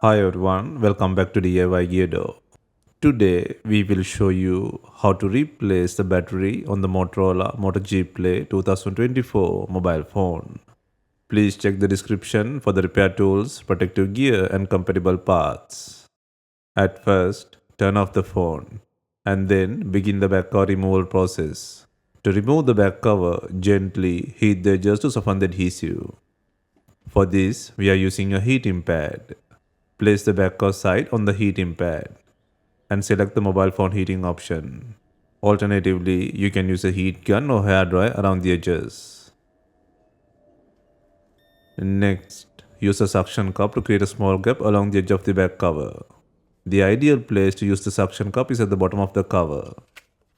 Hi everyone, welcome back to DIYgeardo. Today we will show you how to replace the battery on the Motorola Moto G Play 2024 mobile phone. Please check the description for the repair tools, protective gear and compatible parts. At first, turn off the phone and then begin the back cover removal process. To remove the back cover, gently heat the edges to soften the adhesive. For this, we are using a heating pad. Place the back cover side on the heating pad and select the mobile phone heating option. Alternatively, you can use a heat gun or hairdryer around the edges. Next, use a suction cup to create a small gap along the edge of the back cover. The ideal place to use the suction cup is at the bottom of the cover.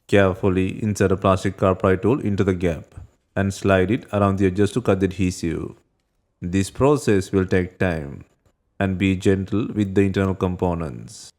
Carefully insert a plastic car pry tool into the gap and slide it around the edges to cut the adhesive. This process will take time and be gentle with the internal components.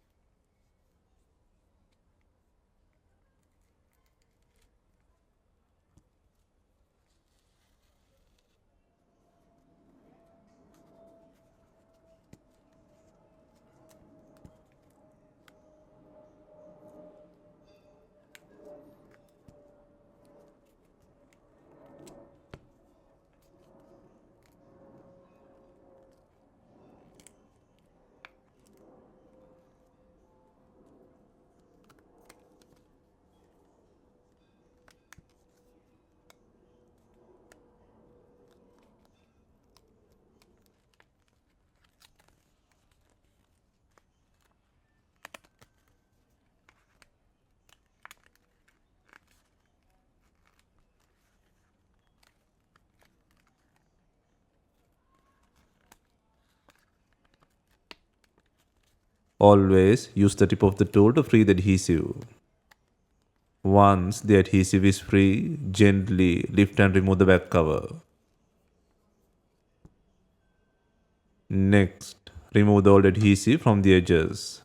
Always use the tip of the tool to free the adhesive. Once the adhesive is free, gently lift and remove the back cover. Next, remove the old adhesive from the edges.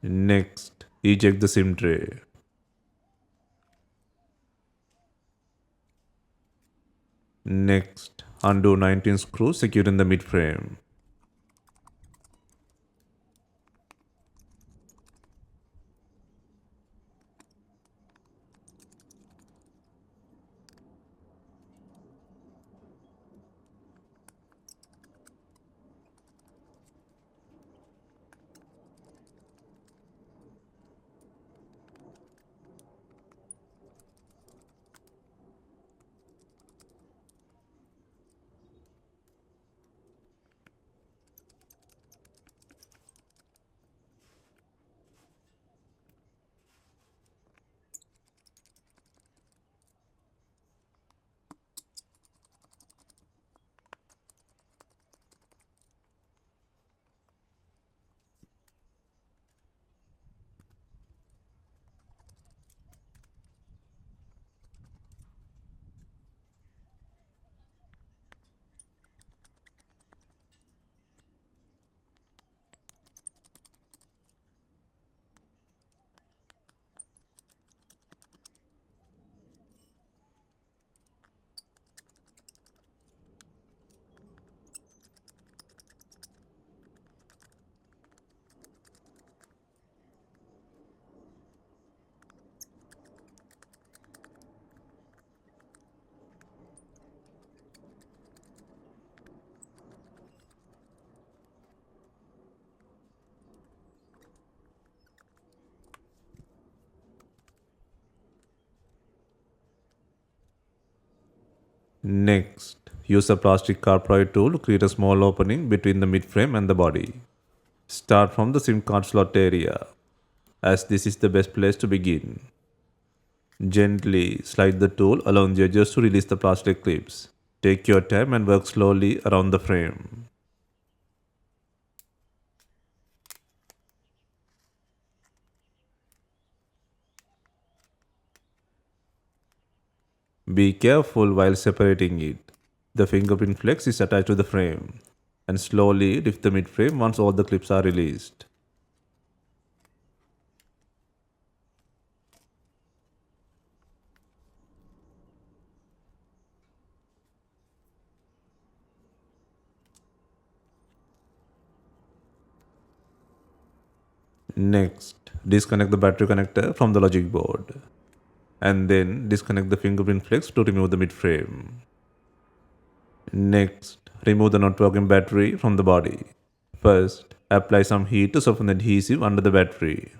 Next, eject the SIM tray. Next, undo 19 screws secured in the mid frame. Next, use a plastic carpet tool to create a small opening between the midframe and the body. Start from the SIM card slot area, as this is the best place to begin. Gently slide the tool along the edges to release the plastic clips. Take your time and work slowly around the frame. Be careful while separating it. The fingerprint flex is attached to the frame, and slowly lift the midframe once all the clips are released. Next, disconnect the battery connector from the logic board, and then disconnect the fingerprint flex to remove the midframe. Next, remove the not working battery from the body. First, apply some heat to soften the adhesive under the battery.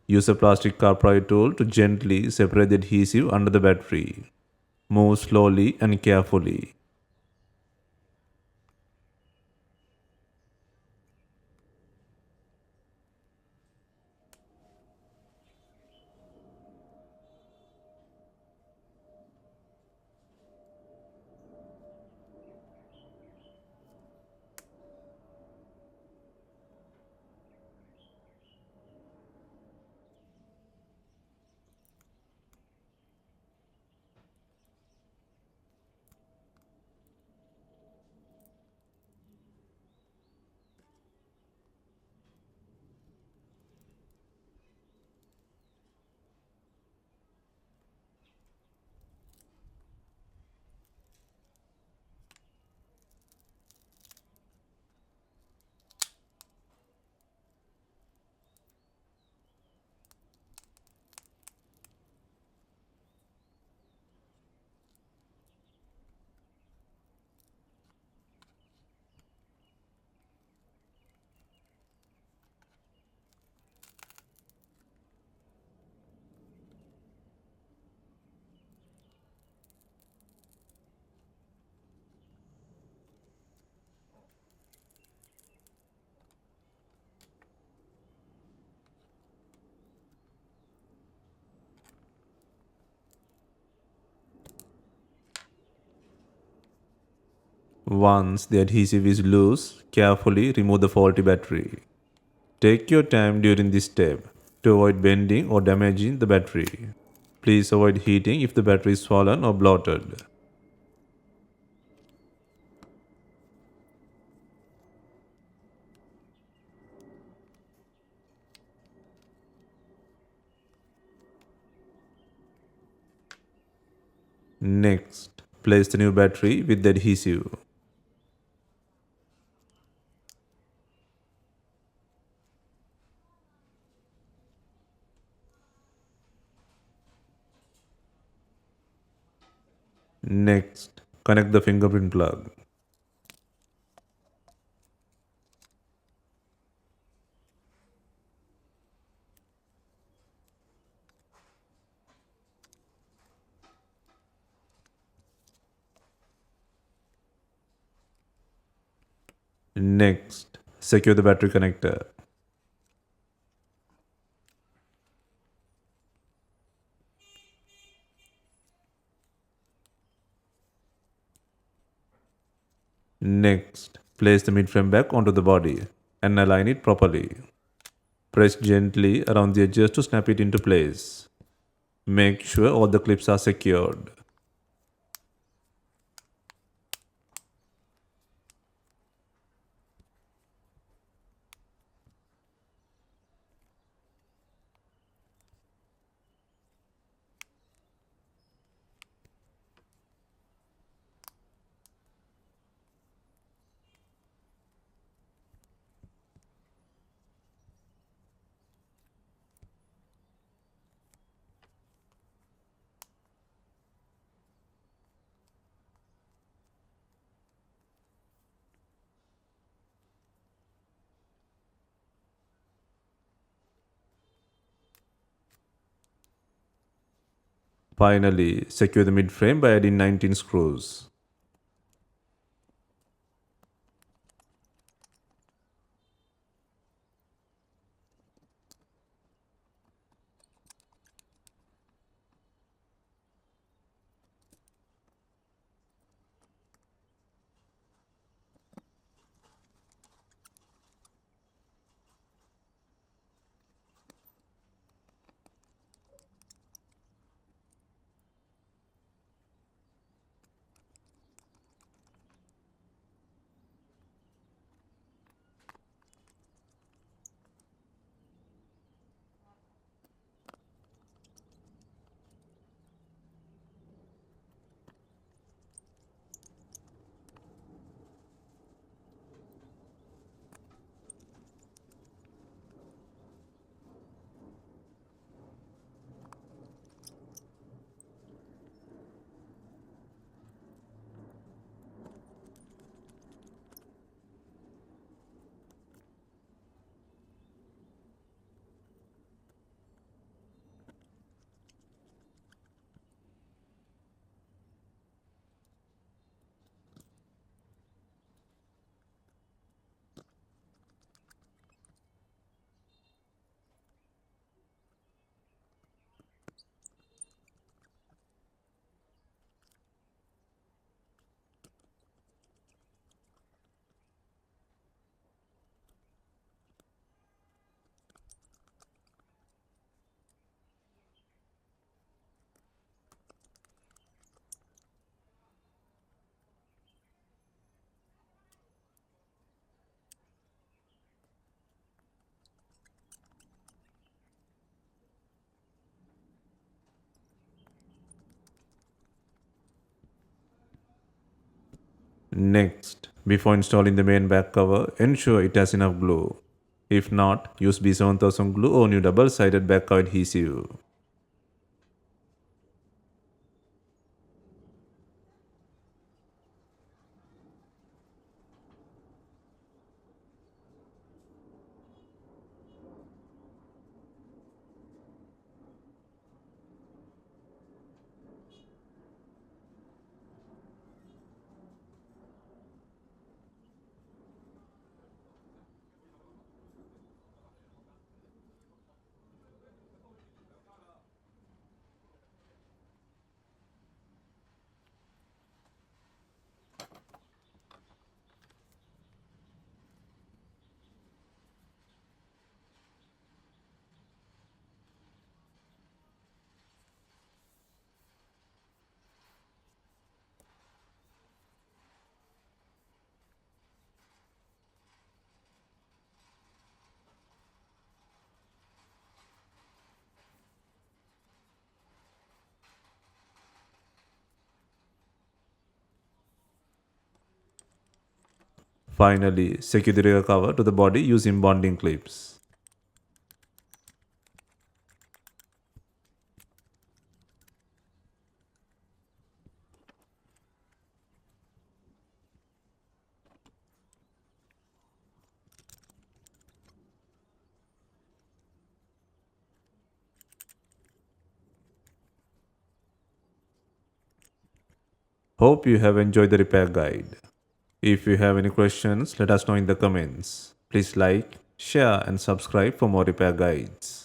Use a plastic carpet tool to gently separate the adhesive under the battery. Move slowly and carefully. Once the adhesive is loose, carefully remove the faulty battery. Take your time during this step to avoid bending or damaging the battery. Please avoid heating if the battery is swollen or bloated. Next, place the new battery with the adhesive. Next, connect the fingerprint plug. Next, secure the battery connector. Next, place the midframe back onto the body and align it properly. Press gently around the edges to snap it into place. Make sure all the clips are secured. Finally, secure the mid frame by adding 19 screws. Next, before installing the main back cover, ensure it has enough glue. If not, use B7000 glue or new double-sided back cover adhesive. Finally, secure the rear cover to the body using bonding clips. Hope you have enjoyed the repair guide. If you have any questions, let us know in the comments. Please like, share and subscribe for more repair guides.